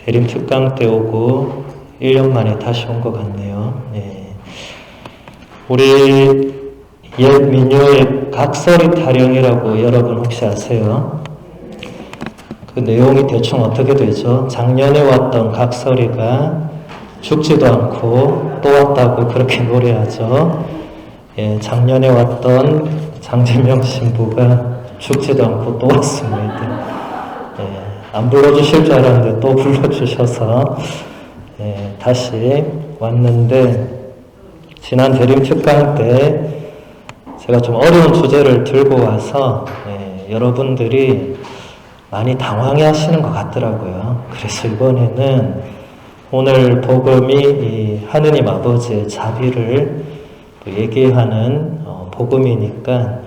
대림 특강 때 오고 1년 만에 다시 온 것 같네요. 네. 우리 옛 민요의 각설이 타령이라고 여러분 혹시 아세요? 그 내용이 대충 어떻게 되죠? 작년에 왔던 각설이가 죽지도 않고 또 왔다고 그렇게 노래하죠. 예, 작년에 왔던 장진명 신부가 죽지도 않고 또 왔습니다. 예, 안 불러주실 줄 알았는데 또 불러주셔서 예, 다시 왔는데, 지난 대림 특강 때 제가 좀 어려운 주제를 들고 와서 여러분들이 많이 당황해 하시는 것 같더라고요. 그래서 이번에는 오늘 복음이 이 하느님 아버지의 자비를 얘기하는 복음이니까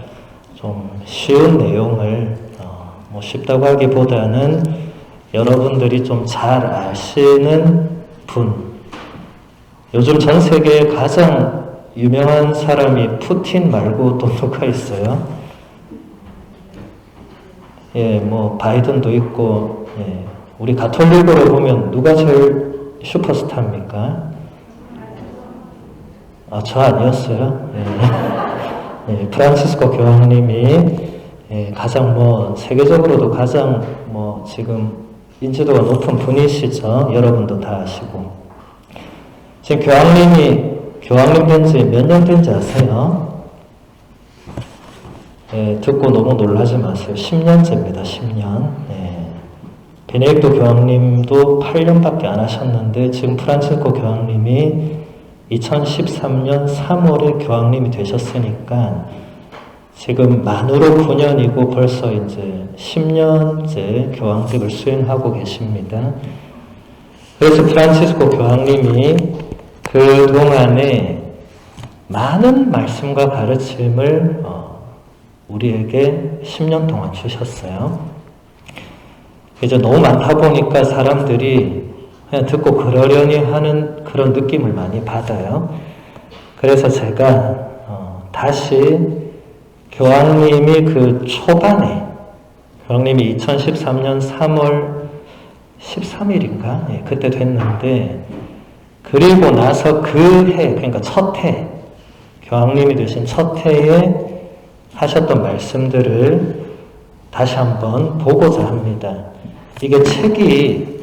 좀 쉬운 내용을 뭐 쉽다고 하기보다는 여러분들이 좀 잘 아시는 분, 요즘 전 세계에 가장 유명한 사람이 푸틴 말고 또 누가 있어요? 예, 뭐 바이든도 있고, 예, 우리 가톨릭으로 보면 누가 제일 슈퍼스타입니까? 아, 저 아니었어요? 예. 예, 프란치스코 교황님이 예, 가장 뭐 세계적으로도 가장 뭐 지금 인지도가 높은 분이시죠. 여러분도 다 아시고. 지금 교황님 된 지 몇 년 된지 아세요? 예, 듣고 너무 놀라지 마세요. 10년째입니다. 10년. 예. 베네딕토 교황님도 8년밖에 안 하셨는데 지금 프란치스코 교황님이 2013년 3월에 교황님이 되셨으니까 지금 만으로 9년이고 벌써 이제 10년째 교황직을 수행하고 계십니다. 그래서 프란치스코 교황님이 그동안에 많은 말씀과 가르침을 우리에게 10년 동안 주셨어요. 이제 너무 많다 보니까 사람들이 그냥 듣고 그러려니 하는 그런 느낌을 많이 받아요. 그래서 제가 다시 교황님이 그 초반에, 교황님이 2013년 3월 13일인가? 예, 그때 됐는데, 그리고 나서 그 해, 그러니까 첫 해, 교황님이 되신 첫 해에 하셨던 말씀들을 다시 한번 보고자 합니다. 이게 책이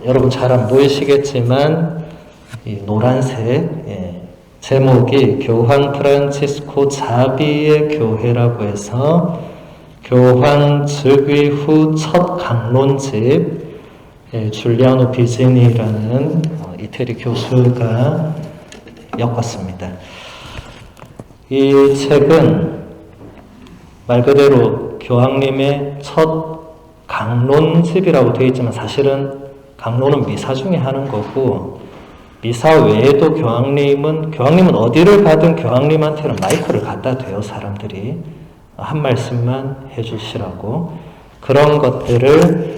여러분 잘 안 보이시겠지만 이 노란색, 예, 제목이 교황 프란치스코 자비의 교회라고 해서 교황 즉위 후 첫 강론집, 예, 줄리아노 비지니라는 이태리 교수가 엮었습니다. 이 책은 말 그대로 교황님의 첫 강론집이라고 되어 있지만 사실은 강론은 미사 중에 하는 거고, 미사 외에도 교황님은 어디를 가든 교황님한테는 마이크를 갖다 대요. 사람들이 한 말씀만 해주시라고. 그런 것들을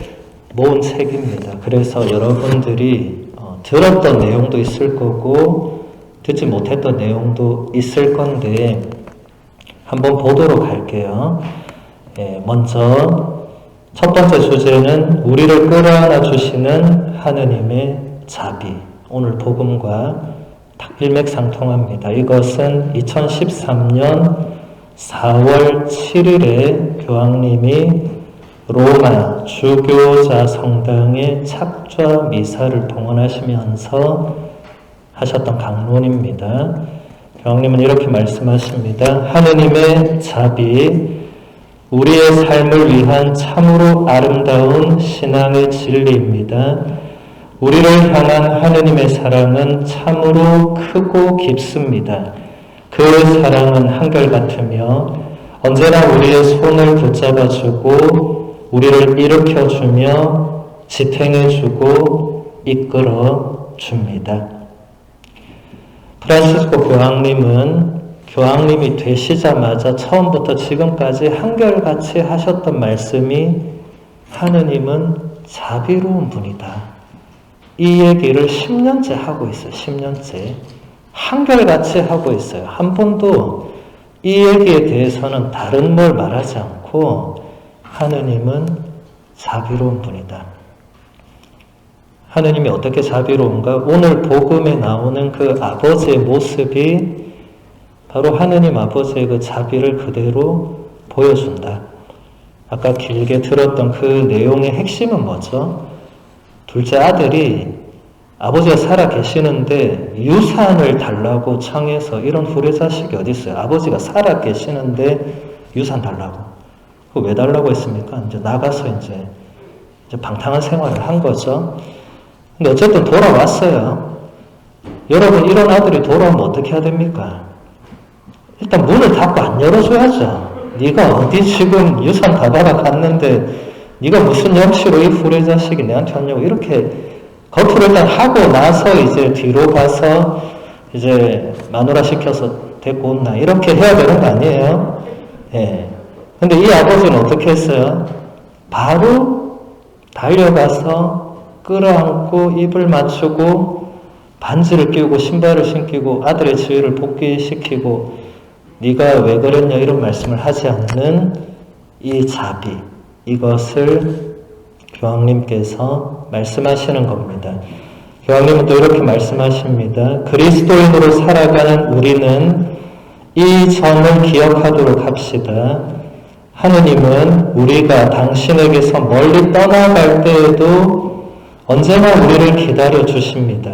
모은 책입니다. 그래서 여러분들이 들었던 내용도 있을 거고 듣지 못했던 내용도 있을 건데 한번 보도록 할게요. 예, 먼저 첫 번째 주제는 우리를 끌어안아 주시는 하느님의 자비. 오늘 복음과 일맥상통합니다. 이것은 2013년 4월 7일에 교황님이 로마 주교자 성당에 착좌 미사를 동원하시면서 하셨던 강론입니다. 교황님은 이렇게 말씀하십니다. 하느님의 자비, 우리의 삶을 위한 참으로 아름다운 신앙의 진리입니다. 우리를 향한 하느님의 사랑은 참으로 크고 깊습니다. 그 사랑은 한결같으며 언제나 우리의 손을 붙잡아주고 우리를 일으켜주며 지탱해주고 이끌어줍니다. 프란치스코 교황님이 되시자마자 처음부터 지금까지 한결같이 하셨던 말씀이 하느님은 자비로운 분이다. 이 얘기를 10년째 하고 있어요. 10년째. 한결같이 하고 있어요. 한 번도 이 얘기에 대해서는 다른 뭘 말하지 않고 하느님은 자비로운 분이다. 하느님이 어떻게 자비로운가? 오늘 복음에 나오는 그 아버지의 모습이 바로 하느님 아버지의 그 자비를 그대로 보여준다. 아까 길게 들었던 그 내용의 핵심은 뭐죠? 둘째 아들이 아버지가 살아 계시는데 유산을 달라고 청해서, 이런 후레자식이 어디 있어요? 아버지가 살아 계시는데 유산 달라고. 그거 왜 달라고 했습니까? 이제 나가서 이제 방탕한 생활을 한 거죠. 근데 어쨌든 돌아왔어요. 여러분, 이런 아들이 돌아오면 어떻게 해야 됩니까? 일단 문을 닫고 안 열어줘야죠. 네가 어디 지금 유산 다 받아갔는데 네가 무슨 염치로 이 후레자식이 내한테 왔냐고, 이렇게 겉으로 일단 하고 나서 이제 뒤로 가서 이제 마누라 시켜서 데리고 온나, 이렇게 해야 되는 거 아니에요? 예. 근데 이 아버지는 어떻게 했어요? 바로 달려가서 끌어안고 입을 맞추고 반지를 끼우고 신발을 신기고 아들의 지위를 복귀시키고, 네가 왜 그랬냐 이런 말씀을 하지 않는 이 자비, 이것을 교황님께서 말씀하시는 겁니다. 교황님은 또 이렇게 말씀하십니다. 그리스도인으로 살아가는 우리는 이 점을 기억하도록 합시다. 하느님은 우리가 당신에게서 멀리 떠나갈 때에도 언제나 우리를 기다려 주십니다.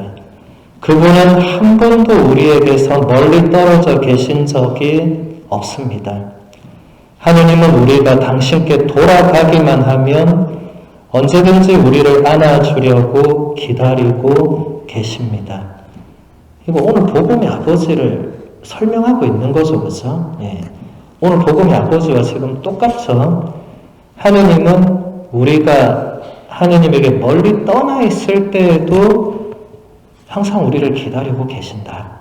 그분은 한 번도 우리에게서 멀리 떨어져 계신 적이 없습니다. 하느님은 우리가 당신께 돌아가기만 하면 언제든지 우리를 안아주려고 기다리고 계십니다. 이거 오늘 복음의 아버지를 설명하고 있는 거죠, 그죠? 예. 오늘 복음의 아버지와 지금 똑같죠? 하느님은 우리가 하느님에게 멀리 떠나 있을 때에도 항상 우리를 기다리고 계신다.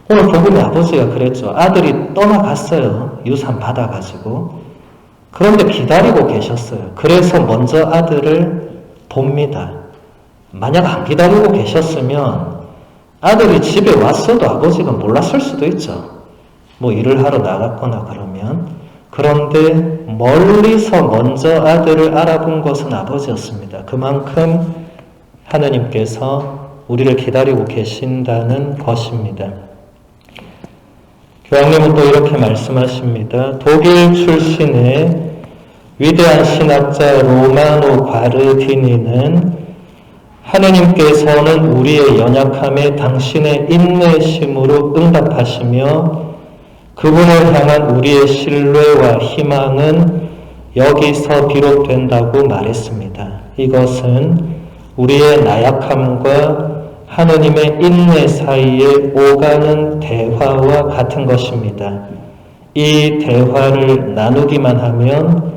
오늘 복음의 아버지가 그랬죠. 아들이 떠나갔어요. 유산 받아가지고. 그런데 기다리고 계셨어요. 그래서 먼저 아들을 봅니다. 만약 안 기다리고 계셨으면 아들이 집에 왔어도 아버지가 몰랐을 수도 있죠. 뭐 일을 하러 나갔거나 그러면. 그런데 멀리서 먼저 아들을 알아본 것은 아버지였습니다. 그만큼 하느님께서 우리를 기다리고 계신다는 것입니다. 교황님은 또 이렇게 말씀하십니다. 독일 출신의 위대한 신학자 로마노 과르디니는 하느님께서는 우리의 연약함에 당신의 인내심으로 응답하시며 그분을 향한 우리의 신뢰와 희망은 여기서 비롯된다고 말했습니다. 이것은 우리의 나약함과 하느님의 인내 사이에 오가는 대화와 같은 것입니다. 이 대화를 나누기만 하면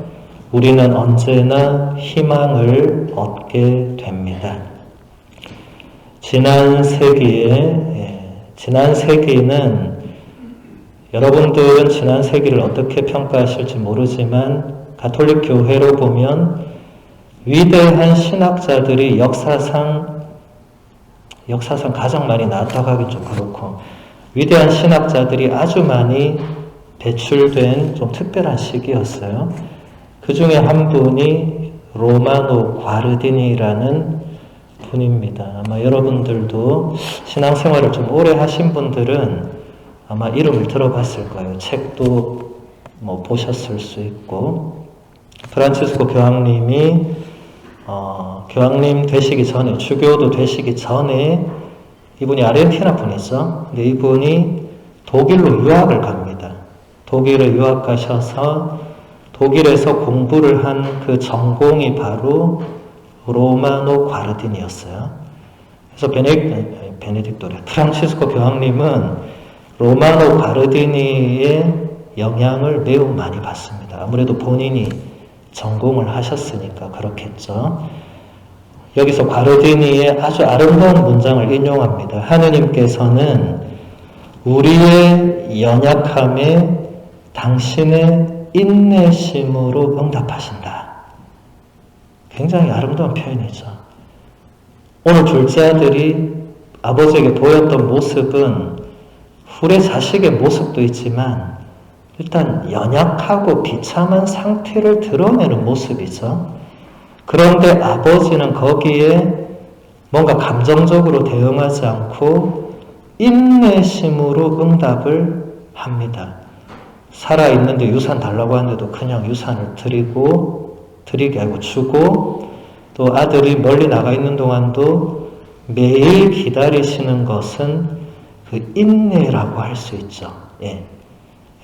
우리는 언제나 희망을 얻게 됩니다. 지난 세기는 여러분들은 지난 세기를 어떻게 평가하실지 모르지만 가톨릭 교회로 보면 위대한 신학자들이 역사상 가장 많이 나왔다고 하긴 좀 그렇고, 위대한 신학자들이 아주 많이 배출된 좀 특별한 시기였어요. 그 중에 한 분이 로마노 과르디니라는 분입니다. 아마 여러분들도 신앙생활을 좀 오래 하신 분들은 아마 이름을 들어봤을 거예요. 책도 뭐 보셨을 수 있고, 프란치스코 교황님이 교황님 되시기 전에, 주교도 되시기 전에 이분이 아르헨티나 분이죠. 근데 이분이 독일로 유학을 갑니다. 독일에 유학 가셔서 독일에서 공부를 한 그 전공이 바로 로마노 과르딘이었어요. 그래서 프란치스코 교황님은 로마노 과르디니의 영향을 매우 많이 받습니다. 아무래도 본인이 전공을 하셨으니까 그렇겠죠. 여기서 과르디니의 아주 아름다운 문장을 인용합니다. 하느님께서는 우리의 연약함에 당신의 인내심으로 응답하신다. 굉장히 아름다운 표현이죠. 오늘 둘째 아들이 아버지에게 보였던 모습은 훌의 자식의 모습도 있지만 일단 연약하고 비참한 상태를 드러내는 모습이죠. 그런데 아버지는 거기에 뭔가 감정적으로 대응하지 않고 인내심으로 응답을 합니다. 살아있는데 유산 달라고 하는데도 그냥 유산을 드리게 하고 주고, 또 아들이 멀리 나가 있는 동안도 매일 기다리시는 것은 그 인내라고 할 수 있죠. 예.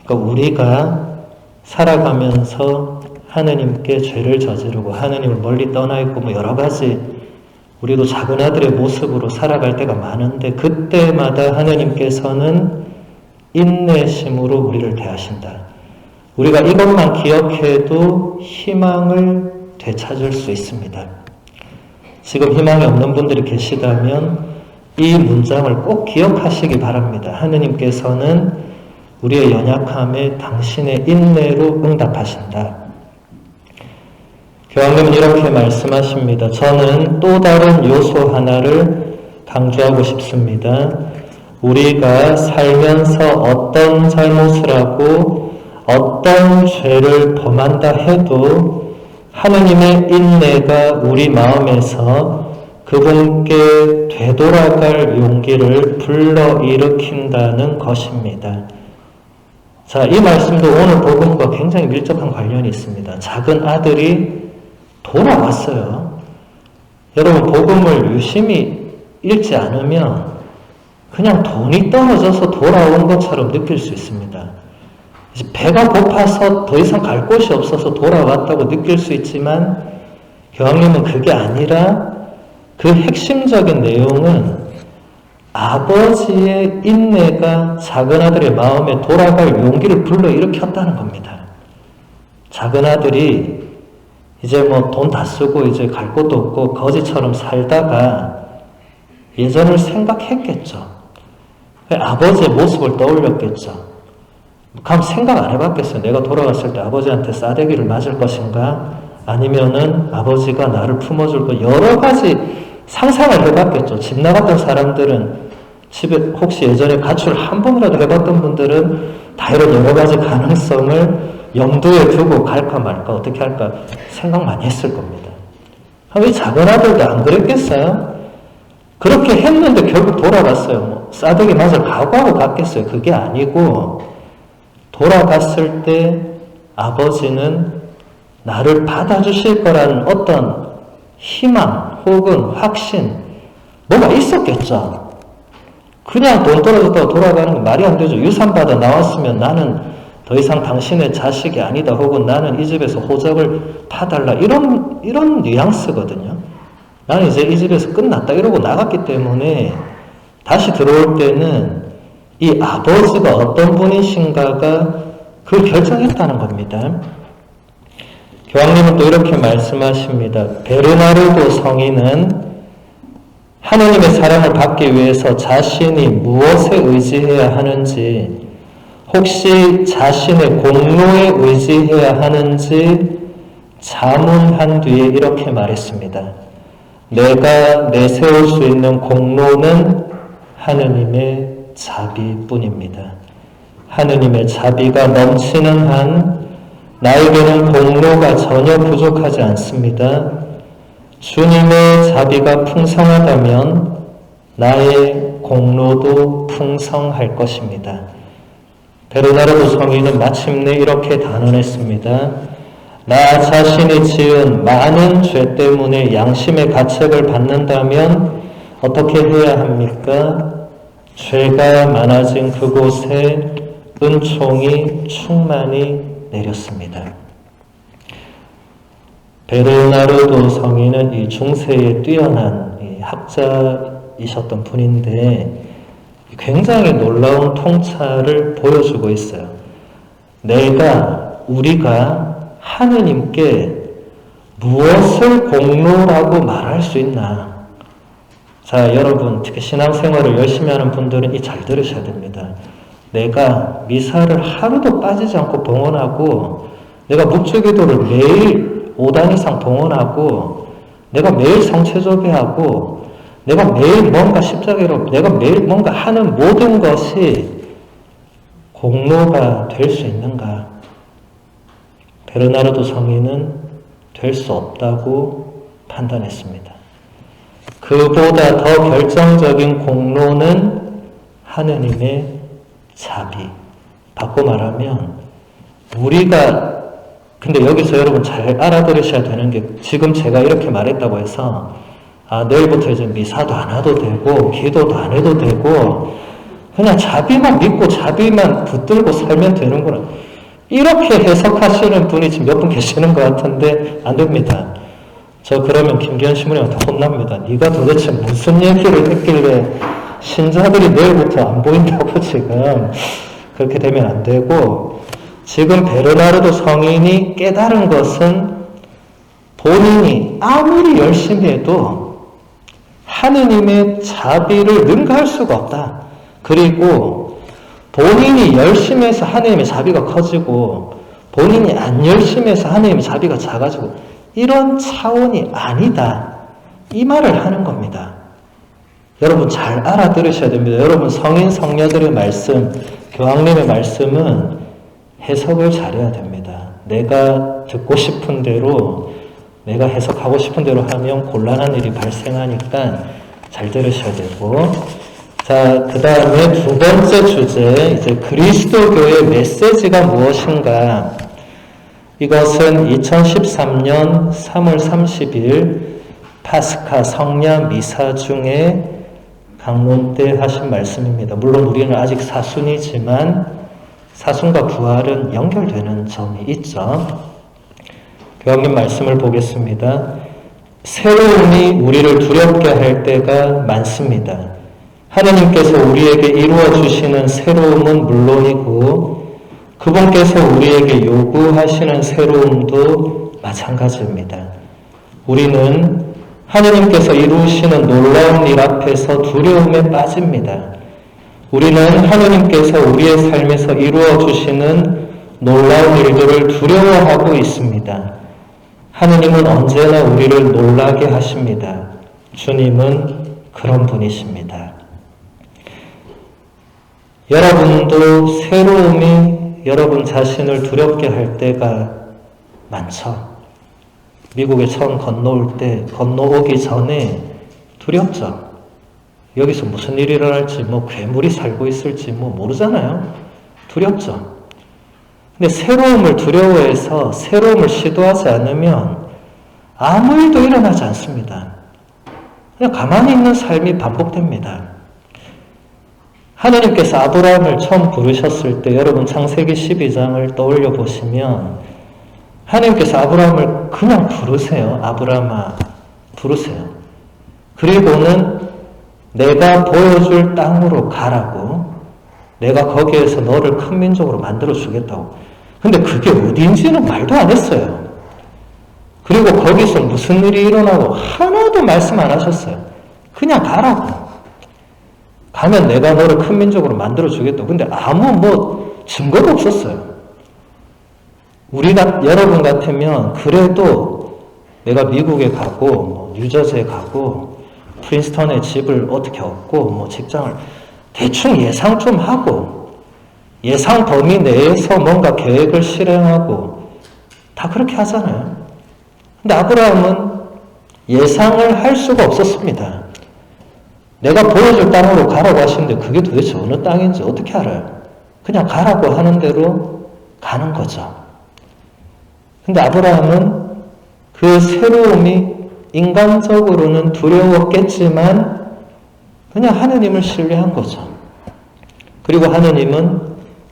그러니까 우리가 살아가면서 하느님께 죄를 저지르고 하느님을 멀리 떠나 있고 뭐 여러 가지 우리도 작은 아들의 모습으로 살아갈 때가 많은데, 그때마다 하느님께서는 인내심으로 우리를 대하신다. 우리가 이것만 기억해도 희망을 되찾을 수 있습니다. 지금 희망이 없는 분들이 계시다면 이 문장을 꼭 기억하시기 바랍니다. 하느님께서는 우리의 연약함에 당신의 인내로 응답하신다. 교황님은 이렇게 말씀하십니다. 저는 또 다른 요소 하나를 강조하고 싶습니다. 우리가 살면서 어떤 잘못을 하고 어떤 죄를 범한다 해도 하느님의 인내가 우리 마음에서 그분께 되돌아갈 용기를 불러일으킨다는 것입니다. 자, 이 말씀도 오늘 복음과 굉장히 밀접한 관련이 있습니다. 작은 아들이 돌아왔어요. 여러분, 복음을 유심히 읽지 않으면 그냥 돈이 떨어져서 돌아온 것처럼 느낄 수 있습니다. 이제 배가 고파서 더 이상 갈 곳이 없어서 돌아왔다고 느낄 수 있지만, 교황님은 그게 아니라 그 핵심적인 내용은 아버지의 인내가 작은 아들의 마음에 돌아갈 용기를 불러일으켰다는 겁니다. 작은 아들이 이제 뭐 돈 다 쓰고 이제 갈 곳도 없고 거지처럼 살다가 예전을 생각했겠죠. 아버지의 모습을 떠올렸겠죠. 그럼 생각 안 해봤겠어요. 내가 돌아갔을 때 아버지한테 싸대기를 맞을 것인가? 아니면은 아버지가 나를 품어줄 것, 여러 가지 상상을 해봤겠죠. 집 나갔던 사람들은, 집에 혹시 예전에 가출을 한 번이라도 해봤던 분들은 다 이런 여러 가지 가능성을 염두에 두고 갈까 말까 어떻게 할까 생각 많이 했을 겁니다. 이 작은 아들도 안 그랬겠어요? 그렇게 했는데 결국 돌아갔어요. 뭐 싸대기 맞을 각오하고 갔겠어요? 그게 아니고, 돌아갔을 때 아버지는 나를 받아주실 거라는 어떤 희망 혹은 확신, 뭐가 있었겠죠. 그냥 돈 떨어졌다고 돌아가는 건 말이 안 되죠. 유산 받아 나왔으면 나는 더 이상 당신의 자식이 아니다, 혹은 나는 이 집에서 호적을 타달라, 이런 뉘앙스거든요. 나는 이제 이 집에서 끝났다 이러고 나갔기 때문에 다시 들어올 때는 이 아버지가 어떤 분이신가가 그걸 결정했다는 겁니다. 교황님은 또 이렇게 말씀하십니다. 베르나르도 성인은 하느님의 사랑을 받기 위해서 자신이 무엇에 의지해야 하는지, 혹시 자신의 공로에 의지해야 하는지 자문한 뒤에 이렇게 말했습니다. 내가 내세울 수 있는 공로는 하느님의 자비뿐입니다. 하느님의 자비가 넘치는 한 나에게는 공로가 전혀 부족하지 않습니다. 주님의 자비가 풍성하다면 나의 공로도 풍성할 것입니다. 베르나르도 성인은 마침내 이렇게 단언했습니다. 나 자신이 지은 많은 죄 때문에 양심의 가책을 받는다면 어떻게 해야 합니까? 죄가 많아진 그곳에 은총이 충만히 내렸습니다. 베르나르도 성인은 이 중세에 뛰어난 학자이셨던 분인데 굉장히 놀라운 통찰을 보여주고 있어요. 우리가 하느님께 무엇을 공로라고 말할 수 있나? 자, 여러분, 특히 신앙생활을 열심히 하는 분들은 잘 들으셔야 됩니다. 내가 미사를 하루도 빠지지 않고 봉헌하고, 내가 묵주기도를 매일 5단 이상 봉헌하고, 내가 매일 성체조배하고, 내가 매일 뭔가 십자가로, 내가 매일 뭔가 하는 모든 것이 공로가 될 수 있는가? 베르나르도 성인은 될 수 없다고 판단했습니다. 그보다 더 결정적인 공로는 하느님의 자비. 바꿔 말하면 근데 여기서 여러분 잘 알아들으셔야 되는 게, 지금 제가 이렇게 말했다고 해서 내일부터 이제 미사도 안 해도 되고 기도도 안 해도 되고 그냥 자비만 믿고 자비만 붙들고 살면 되는구나, 이렇게 해석하시는 분이 지금 몇 분 계시는 것 같은데 안 됩니다. 저 그러면 김기현 신부님한테 혼납니다. 네가 도대체 무슨 얘기를 했길래 신자들이 내일부터 안 보인다고 지금. 그렇게 되면 안 되고, 지금 베르나르도 성인이 깨달은 것은 본인이 아무리 열심히 해도 하느님의 자비를 능가할 수가 없다. 그리고 본인이 열심히 해서 하느님의 자비가 커지고 본인이 안 열심히 해서 하느님의 자비가 작아지고 이런 차원이 아니다, 이 말을 하는 겁니다. 여러분 잘 알아들으셔야 됩니다. 여러분 성인 성녀들의 말씀, 교황님의 말씀은 해석을 잘해야 됩니다. 내가 듣고 싶은 대로, 내가 해석하고 싶은 대로 하면 곤란한 일이 발생하니까 잘 들으셔야 되고, 자, 그 다음에 두 번째 주제, 이제 그리스도교의 메시지가 무엇인가. 이것은 2013년 3월 30일 파스카 성야 미사 중에 강론 때 하신 말씀입니다. 물론 우리는 아직 사순이지만 사순과 부활은 연결되는 점이 있죠. 교황님 말씀을 보겠습니다. 새로움이 우리를 두렵게 할 때가 많습니다. 하나님께서 우리에게 이루어 주시는 새로움은 물론이고 그분께서 우리에게 요구하시는 새로움도 마찬가지입니다. 우리는 하나님께서 이루시는 놀라운 일 앞에서 두려움에 빠집니다. 우리는 하나님께서 우리의 삶에서 이루어 주시는 놀라운 일들을 두려워하고 있습니다. 하나님은 언제나 우리를 놀라게 하십니다. 주님은 그런 분이십니다. 여러분도 새로움이 여러분 자신을 두렵게 할 때가 많죠. 미국에 처음 건너오기 전에 두렵죠. 여기서 무슨 일이 일어날지, 괴물이 살고 있을지 모르잖아요. 두렵죠. 근데 새로움을 두려워해서 새로움을 시도하지 않으면 아무 일도 일어나지 않습니다. 그냥 가만히 있는 삶이 반복됩니다. 하나님께서 아브라함을 처음 부르셨을 때 여러분 창세기 12장을 떠올려 보시면 하나님께서 아브라함을 그냥 부르세요. 아브라함아 부르세요. 그리고는 내가 보여줄 땅으로 가라고, 내가 거기에서 너를 큰 민족으로 만들어 주겠다고. 근데 그게 어디인지는 말도 안 했어요. 그리고 거기서 무슨 일이 일어나고 하나도 말씀 안 하셨어요. 그냥 가라고. 가면 내가 너를 큰 민족으로 만들어 주겠다고. 근데 아무 증거도 없었어요. 여러분 같으면 그래도 내가 미국에 가고 뉴저지에 가고 프린스턴에 집을 어떻게 얻고 직장을 대충 예상 좀 하고 예상 범위 내에서 뭔가 계획을 실행하고 다 그렇게 하잖아요. 근데 아브라함은 예상을 할 수가 없었습니다. 내가 보여줄 땅으로 가라고 하시는데 그게 도대체 어느 땅인지 어떻게 알아요? 그냥 가라고 하는 대로 가는 거죠. 근데 아브라함은 그 새로움이 인간적으로는 두려웠겠지만 그냥 하느님을 신뢰한 거죠. 그리고 하느님은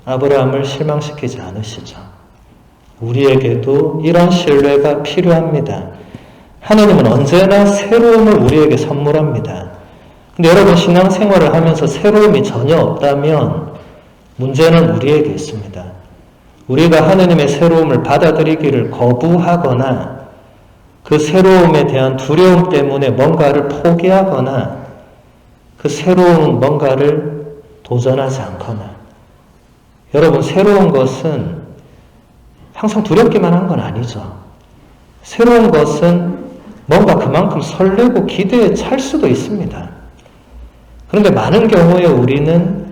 아브라함을 실망시키지 않으시죠. 우리에게도 이런 신뢰가 필요합니다. 하느님은 언제나 새로움을 우리에게 선물합니다. 근데 여러분 신앙생활을 하면서 새로움이 전혀 없다면 문제는 우리에게 있습니다. 우리가 하느님의 새로움을 받아들이기를 거부하거나 그 새로움에 대한 두려움 때문에 뭔가를 포기하거나 그 새로운 뭔가를 도전하지 않거나. 여러분 새로운 것은 항상 두렵기만 한 건 아니죠. 새로운 것은 뭔가 그만큼 설레고 기대에 찰 수도 있습니다. 그런데 많은 경우에 우리는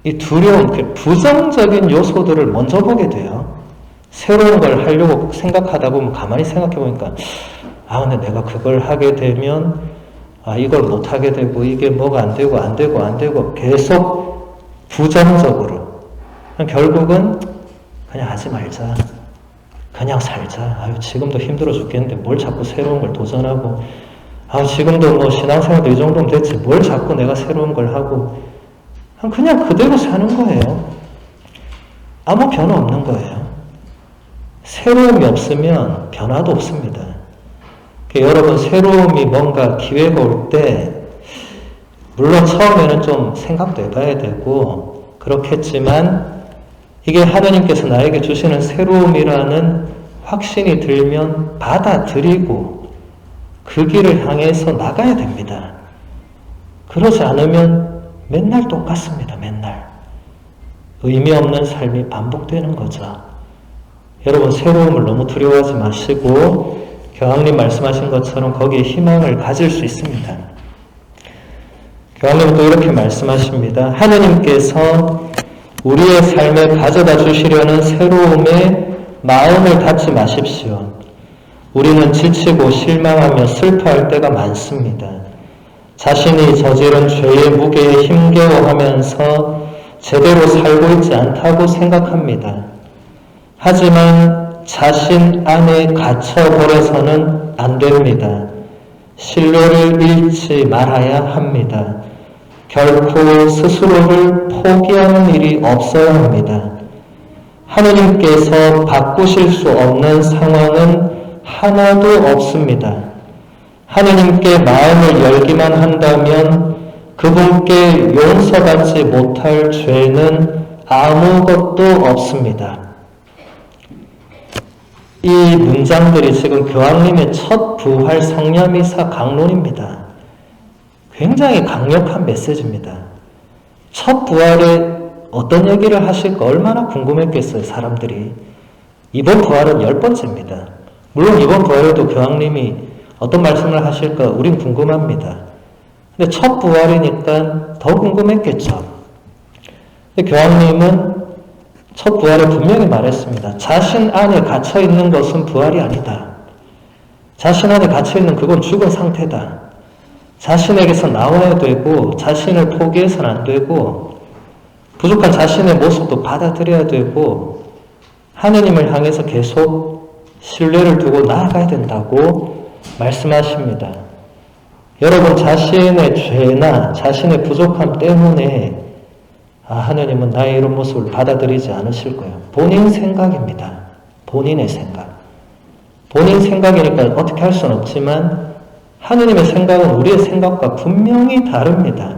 이 두려움, 부정적인 요소들을 먼저 보게 돼요. 새로운 걸 하려고 생각하다 보면 가만히 생각해 보니까 근데 내가 그걸 하게 되면 이걸 못 하게 되고 이게 뭐가 안 되고 계속 부정적으로 결국은 그냥 하지 말자. 그냥 살자. 지금도 힘들어 죽겠는데 뭘 자꾸 새로운 걸 도전하고 지금도 뭐 신앙생활도 이 정도면 됐지 뭘 자꾸 내가 새로운 걸 하고 그냥 그대로 사는 거예요. 아무 변화 없는 거예요. 새로움이 없으면 변화도 없습니다. 여러분 새로움이 뭔가 기회가 올 때 물론 처음에는 좀 생각도 해봐야 되고 그렇겠지만 이게 하나님께서 나에게 주시는 새로움이라는 확신이 들면 받아들이고 그 길을 향해서 나가야 됩니다. 그러지 않으면 맨날 똑같습니다. 맨날. 의미 없는 삶이 반복되는 거죠. 여러분 새로움을 너무 두려워하지 마시고 교황님 말씀하신 것처럼 거기에 희망을 가질 수 있습니다. 교황님은 또 이렇게 말씀하십니다. 하느님께서 우리의 삶에 가져다 주시려는 새로움에 마음을 닫지 마십시오. 우리는 지치고 실망하며 슬퍼할 때가 많습니다. 자신이 저지른 죄의 무게에 힘겨워하면서 제대로 살고 있지 않다고 생각합니다. 하지만 자신 안에 갇혀버려서는 안 됩니다. 신뢰를 잃지 말아야 합니다. 결코 스스로를 포기하는 일이 없어야 합니다. 하느님께서 바꾸실 수 없는 상황은 하나도 없습니다. 하느님께 마음을 열기만 한다면 그분께 용서받지 못할 죄는 아무것도 없습니다. 이 문장들이 지금 교황님의 첫 부활 성녀미사 강론입니다. 굉장히 강력한 메시지입니다. 첫 부활에 어떤 얘기를 하실까 얼마나 궁금했겠어요, 사람들이. 이번 부활은 10번째입니다. 물론 이번 부활에도 교황님이 어떤 말씀을 하실까 우린 궁금합니다. 근데 첫 부활이니까 더 궁금했겠죠. 근데 교황님은 첫 부활에 분명히 말했습니다. 자신 안에 갇혀있는 것은 부활이 아니다. 자신 안에 갇혀있는 그건 죽은 상태다. 자신에게서 나와야 되고 자신을 포기해서는 안 되고 부족한 자신의 모습도 받아들여야 되고 하느님을 향해서 계속 신뢰를 두고 나아가야 된다고 말씀하십니다. 여러분 자신의 죄나 자신의 부족함 때문에 하느님은 나의 이런 모습을 받아들이지 않으실 거예요. 본인 생각입니다. 본인의 생각. 본인 생각이니까 어떻게 할 수는 없지만 하느님의 생각은 우리의 생각과 분명히 다릅니다.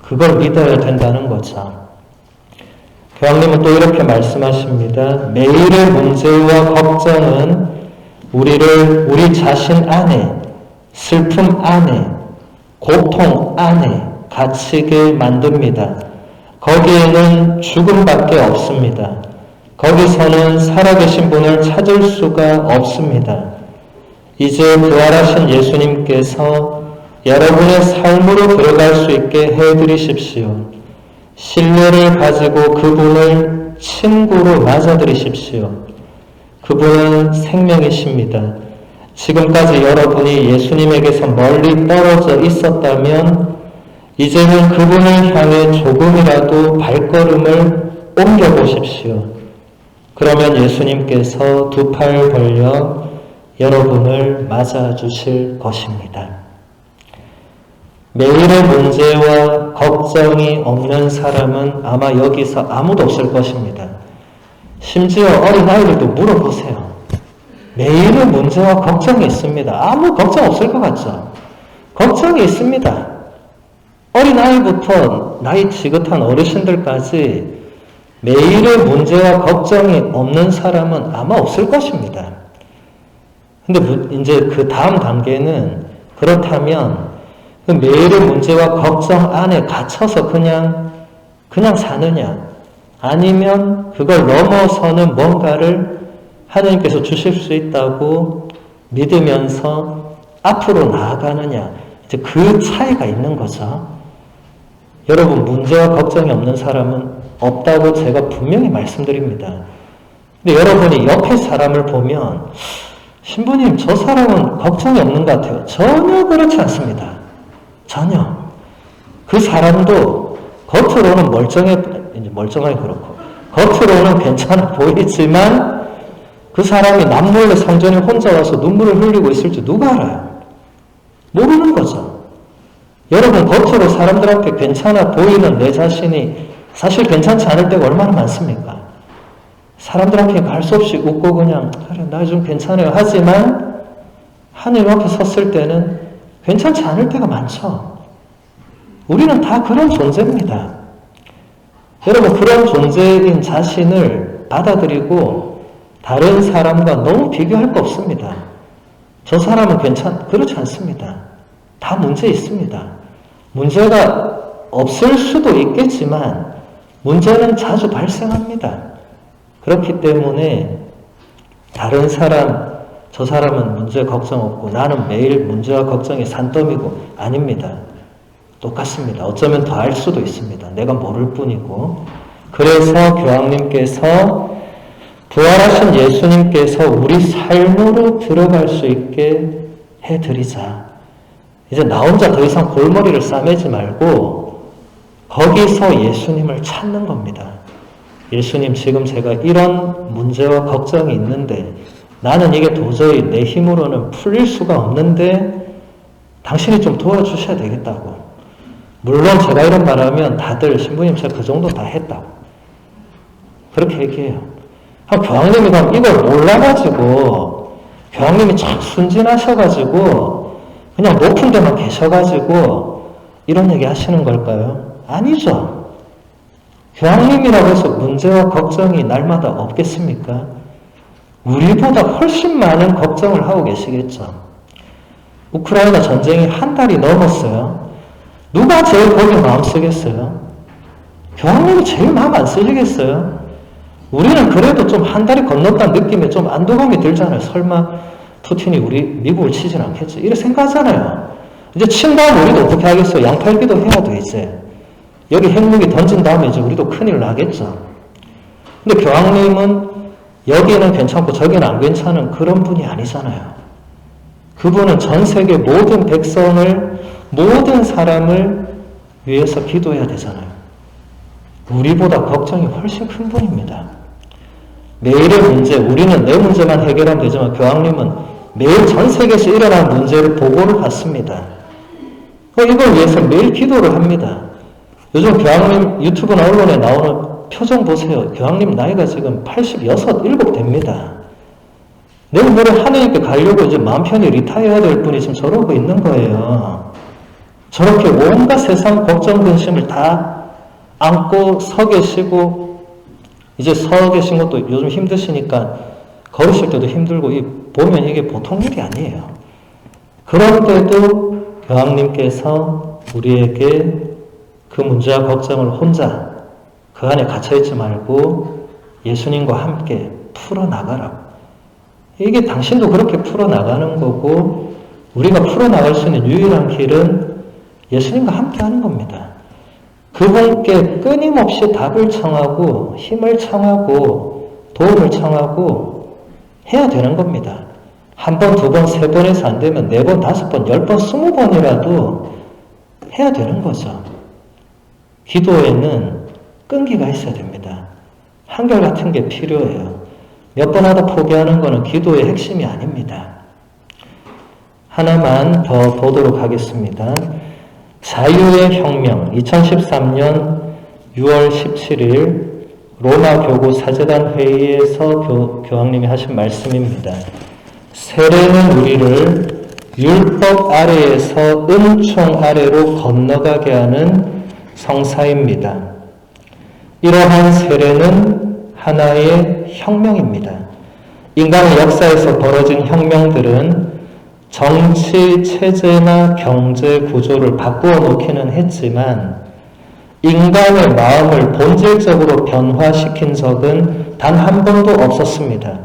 그걸 믿어야 된다는 거죠. 교황님은 또 이렇게 말씀하십니다. 매일의 문제와 걱정은 우리를 우리 자신 안에, 슬픔 안에, 고통 안에 갇히게 만듭니다. 거기에는 죽음밖에 없습니다. 거기서는 살아계신 분을 찾을 수가 없습니다. 이제 부활하신 예수님께서 여러분의 삶으로 들어갈 수 있게 해드리십시오. 신뢰를 가지고 그분을 친구로 맞아들이십시오. 그분은 생명이십니다. 지금까지 여러분이 예수님에게서 멀리 떨어져 있었다면 이제는 그분을 향해 조금이라도 발걸음을 옮겨보십시오. 그러면 예수님께서 두 팔 벌려 여러분을 맞아주실 것입니다. 매일의 문제와 걱정이 없는 사람은 아마 여기서 아무도 없을 것입니다. 심지어 어린아이들도 물어보세요. 매일의 문제와 걱정이 있습니다. 아무 걱정 없을 것 같죠? 걱정이 있습니다. 어린아이부터 나이 지긋한 어르신들까지 매일의 문제와 걱정이 없는 사람은 아마 없을 것입니다. 근데 이제 그 다음 단계는 그렇다면 그 매일의 문제와 걱정 안에 갇혀서 그냥 사느냐 아니면 그걸 넘어서는 뭔가를 하나님께서 주실 수 있다고 믿으면서 앞으로 나아가느냐 이제 그 차이가 있는 거죠. 여러분 문제와 걱정이 없는 사람은 없다고 제가 분명히 말씀드립니다. 근데 여러분이 옆에 사람을 보면 신부님, 저 사람은 걱정이 없는 것 같아요. 전혀 그렇지 않습니다. 전혀. 그 사람도 겉으로는 멀쩡하게 그렇고, 겉으로는 괜찮아 보이지만 그 사람이 남몰래 성전에 혼자 와서 눈물을 흘리고 있을지 누가 알아요? 모르는 거죠. 여러분, 겉으로 사람들 앞에 괜찮아 보이는 내 자신이 사실 괜찮지 않을 때가 얼마나 많습니까? 사람들 앞에 갈 수 없이 웃고 그냥 그래, 나 좀 괜찮아요 하지만 하나님 앞에 섰을 때는 괜찮지 않을 때가 많죠. 우리는 다 그런 존재입니다. 여러분, 그런 존재인 자신을 받아들이고 다른 사람과 너무 비교할 거 없습니다. 저 사람은 그렇지 않습니다. 다 문제 있습니다. 문제가 없을 수도 있겠지만 문제는 자주 발생합니다. 그렇기 때문에 다른 사람, 저 사람은 문제 걱정 없고 나는 매일 문제와 걱정이 산더미고 아닙니다. 똑같습니다. 어쩌면 더 알 수도 있습니다. 내가 모를 뿐이고. 그래서 교황님께서 부활하신 예수님께서 우리 삶으로 들어갈 수 있게 해드리자. 이제 나 혼자 더 이상 골머리를 싸매지 말고 거기서 예수님을 찾는 겁니다. 예수님, 지금 제가 이런 문제와 걱정이 있는데 나는 이게 도저히 내 힘으로는 풀릴 수가 없는데 당신이 좀 도와주셔야 되겠다고. 물론 제가 이런 말하면 다들 신부님 제가 그 정도 다 했다고 그렇게 얘기해요. 교황님이 그럼 이걸 몰라가지고 교황님이 참 순진하셔가지고 그냥 높은 데만 계셔가지고 이런 얘기 하시는 걸까요? 아니죠. 교황님이라고 해서 문제와 걱정이 날마다 없겠습니까? 우리보다 훨씬 많은 걱정을 하고 계시겠죠. 우크라이나 전쟁이 한 달이 넘었어요. 누가 제일 거기에 마음 쓰겠어요? 교황님이 제일 마음 안 쓰시겠어요? 우리는 그래도 좀 한 달이 건넜다는 느낌에 좀 안도감이 들잖아요. 설마 푸틴이 우리 미국을 치진 않겠지? 이렇게 생각하잖아요. 이제 친 다음 우리도 어떻게 하겠어요? 양팔기도 해야 돼, 이제. 여기 핵무기 던진 다음에 이제 우리도 큰일 나겠죠. 근데 교황님은 여기는 괜찮고 저기는 안 괜찮은 그런 분이 아니잖아요. 그분은 전 세계 모든 백성을, 모든 사람을 위해서 기도해야 되잖아요. 우리보다 걱정이 훨씬 큰 분입니다. 매일의 문제, 우리는 내 문제만 해결하면 되지만 교황님은 매일 전 세계에서 일어난 문제를 보고를 받습니다. 이걸 위해서 매일 기도를 합니다. 요즘 교황님 유튜브나 언론에 나오는 표정 보세요. 교황님 나이가 지금 86, 7 됩니다. 내일 모레 하느님께 가려고 이제 마음 편히 리타이어해야 될 분이 지금 저러고 있는 거예요. 저렇게 온갖 세상 걱정 근심을 다 안고 서 계시고, 이제 서 계신 것도 요즘 힘드시니까 걸으실 때도 힘들고 보면 이게 보통 일이 아니에요. 그런데도 교황님께서 우리에게 그 문제와 걱정을 혼자 그 안에 갇혀있지 말고 예수님과 함께 풀어나가라고. 이게 당신도 그렇게 풀어나가는 거고 우리가 풀어나갈 수 있는 유일한 길은 예수님과 함께 하는 겁니다. 그분께 끊임없이 답을 청하고 힘을 청하고 도움을 청하고 해야 되는 겁니다. 한 번, 두 번, 세 번에서 안 되면 네 번, 다섯 번, 10번, 20번이라도 해야 되는 거죠. 기도에는 끈기가 있어야 됩니다. 한결같은 게 필요해요. 몇 번 하다 포기하는 것은 기도의 핵심이 아닙니다. 하나만 더 보도록 하겠습니다. 자유의 혁명, 2013년 6월 17일 로마 교구 사제단 회의에서 교황님이 하신 말씀입니다. 세례는 우리를 율법 아래에서 은총 아래로 건너가게 하는 성사입니다. 이러한 세례는 하나의 혁명입니다. 인간의 역사에서 벌어진 혁명들은 정치, 체제나 경제 구조를 바꾸어 놓기는 했지만 인간의 마음을 본질적으로 변화시킨 적은 단 한 번도 없었습니다.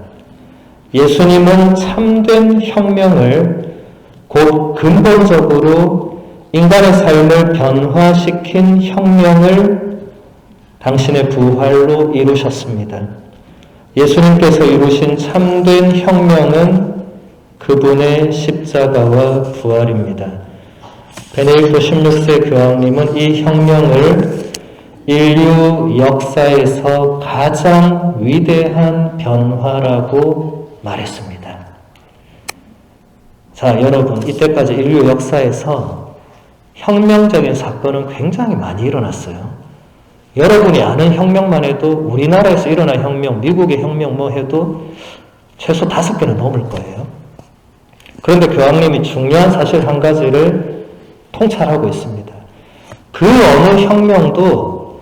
예수님은 참된 혁명을 곧 근본적으로 인간의 삶을 변화시킨 혁명을 당신의 부활로 이루셨습니다. 예수님께서 이루신 참된 혁명은 그분의 십자가와 부활입니다. 베네딕토 16세 교황님은 이 혁명을 인류 역사에서 가장 위대한 변화라고 말했습니다. 자, 여러분, 이때까지 인류 역사에서 혁명적인 사건은 굉장히 많이 일어났어요. 여러분이 아는 혁명만 해도 우리나라에서 일어난 혁명, 미국의 혁명 뭐 해도 최소 5개는 넘을 거예요. 그런데 교황님이 중요한 사실 한 가지를 통찰하고 있습니다. 그 어느 혁명도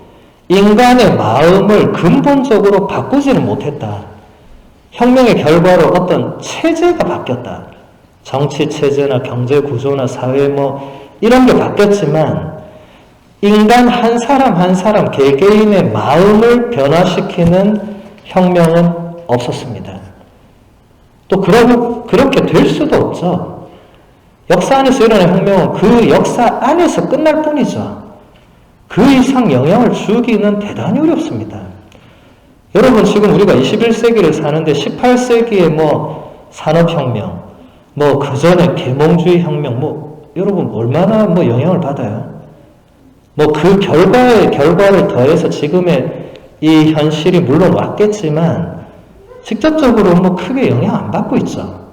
인간의 마음을 근본적으로 바꾸지는 못했다. 혁명의 결과로 어떤 체제가 바뀌었다. 정치 체제나 경제 구조나 사회 이런 게 바뀌었지만 인간 한 사람 한 사람 개개인의 마음을 변화시키는 혁명은 없었습니다. 또 그렇게 될 수도 없죠. 역사 안에서 일어난 혁명은 그 역사 안에서 끝날 뿐이죠. 그 이상 영향을 주기는 대단히 어렵습니다. 여러분, 지금 우리가 21세기를 사는데 18세기의 산업혁명, 그 전에 계몽주의 혁명, 여러분 얼마나 영향을 받아요? 그 결과를 더해서 지금의 이 현실이 물론 왔겠지만 직접적으로 크게 영향 안 받고 있죠.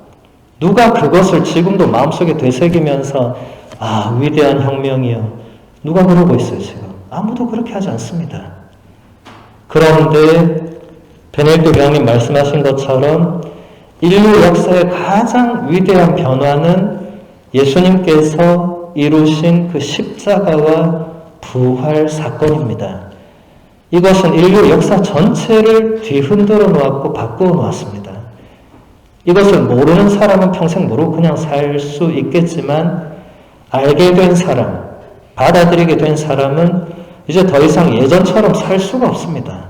누가 그것을 지금도 마음속에 되새기면서 위대한 혁명이요. 누가 그러고 있어요, 지금? 아무도 그렇게 하지 않습니다. 그런데 베네딕토 교황님 말씀하신 것처럼 인류 역사의 가장 위대한 변화는 예수님께서 이루신 그 십자가와 부활 사건입니다. 이것은 인류 역사 전체를 뒤흔들어 놓았고 바꾸어 놓았습니다. 이것을 모르는 사람은 평생 모르고 그냥 살 수 있겠지만 알게 된 사람, 받아들이게 된 사람은 이제 더 이상 예전처럼 살 수가 없습니다.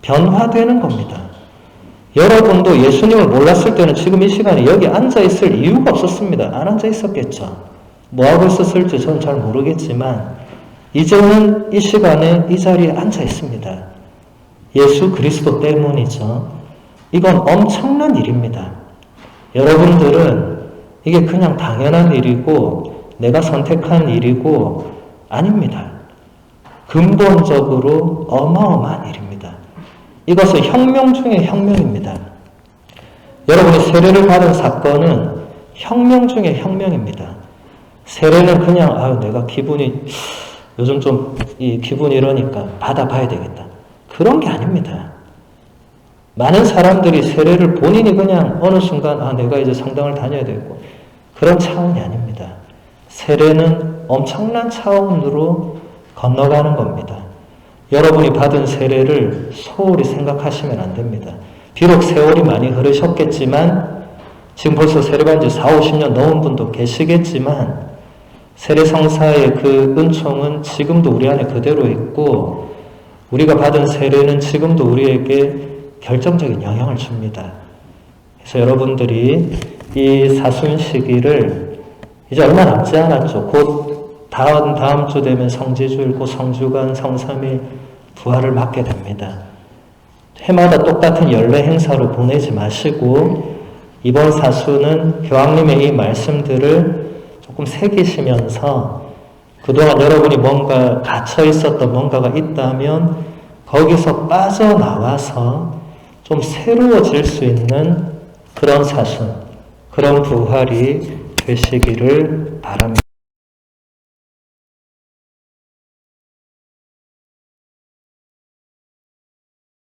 변화되는 겁니다. 여러분도 예수님을 몰랐을 때는 지금 이 시간에 여기 앉아 있을 이유가 없었습니다. 안 앉아 있었겠죠. 뭐 하고 있었을지 저는 잘 모르겠지만 이제는 이 시간에 이 자리에 앉아 있습니다. 예수 그리스도 때문이죠. 이건 엄청난 일입니다. 여러분들은 이게 그냥 당연한 일이고 내가 선택한 일이고 아닙니다. 근본적으로 어마어마한 일입니다. 이것은 혁명 중의 혁명입니다. 여러분이 세례를 받은 사건은 혁명 중의 혁명입니다. 세례는 그냥 내가 기분이 요즘 좀 이 기분이 이러니까 받아봐야 되겠다. 그런 게 아닙니다. 많은 사람들이 세례를 본인이 그냥 어느 순간 내가 이제 성당을 다녀야 되고 그런 차원이 아닙니다. 세례는 엄청난 차원으로 건너가는 겁니다. 여러분이 받은 세례를 소홀히 생각하시면 안 됩니다. 비록 세월이 많이 흐르셨겠지만 지금 벌써 세례받은 지 4, 50년 넘은 분도 계시겠지만 세례성사의 그 은총은 지금도 우리 안에 그대로 있고 우리가 받은 세례는 지금도 우리에게 결정적인 영향을 줍니다. 그래서 여러분들이 이 사순 시기를 이제 얼마 남지 않았죠. 곧 다음 주 되면 성지주일, 곧 성주간, 성삼일 부활을 맞게 됩니다. 해마다 똑같은 연례 행사로 보내지 마시고 이번 사순은 교황님의 이 말씀들을 조금 새기시면서 그동안 여러분이 뭔가 갇혀 있었던 뭔가가 있다면 거기서 빠져나와서 좀 새로워질 수 있는 그런 사순, 그런 부활이 되시기를 바랍니다.